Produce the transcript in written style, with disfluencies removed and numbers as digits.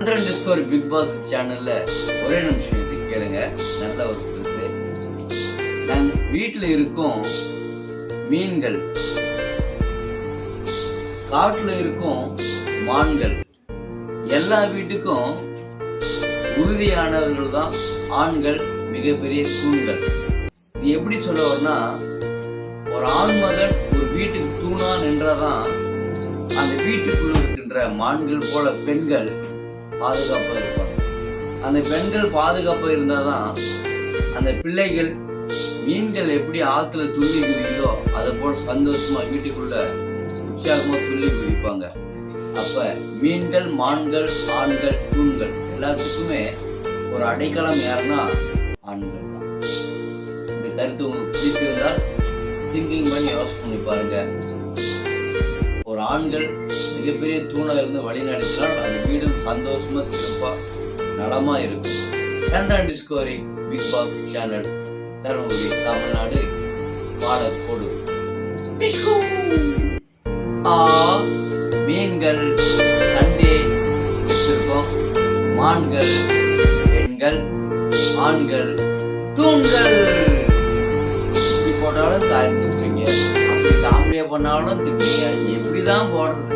சந்திரன் discovery big pass சேனல்ல ஒரே நிமிஷம் இது கேளுங்க. நல்ல ஒரு கருத்து. நாங்க வீட்டுல இருக்கும் மீன்கள், காட்டுல இருக்கும் மான்கள், எல்லா வீட்டுக்கும் உறுதியானவர்கள் தான் ஆண்கள், மிகப்பெரிய தூண்கள். இது எப்படி சொல்ல வரனா, ஒரு ஆண்மகன் ஒரு வீட்டுக்கு தூணா நின்றாதான் அந்த வீட்டுக்குள்ள இருக்கின்ற மான்கள் போல பெண்கள் பாதுகாப்பா இருப்பாங்க. அந்த பெண்கள் பாதுகாப்பா இருந்தாதான் அந்த பிள்ளைகள், மீன்கள் எப்படி ஆத்துல துள்ளி குதிக்குதோ அதை போல சந்தோஷமா வீட்டுக்குள்ள உற்சாகமா துள்ளி குதிப்பாங்க. அப்ப மீன்கள், மான்கள், ஆண்கள், தூண்கள் எல்லாத்துக்குமே ஒரு அடைக்கலம் யாருன்னா ஆண்கள் தான். இந்த கருத்து உங்களுக்கு பிடித்திருந்தால் திங்கிங் பண்ணி யோசனை பண்ணி பாருங்க. ஒரு ஆண்கள் மிகப்பெரிய தூணா இருந்து வழி நடத்தினால் அந்த வீடும் சந்தோஷமா சிறப்பா நலமா இருக்கும். Chandran discovery big boss channel, Dharmapuri, Tamil Nadu, Palacode. மீன்கள் சண்டே வச்சிருக்கோம், மான்கள் பெண்கள், ஆண்கள் தூண்கள். இப்படி போட்டாலும் தாய் திட்டுறீங்க, அப்படி காமெடியா பண்ணாலும் திட்டுறீங்க. எப்படிதான் போடுறது?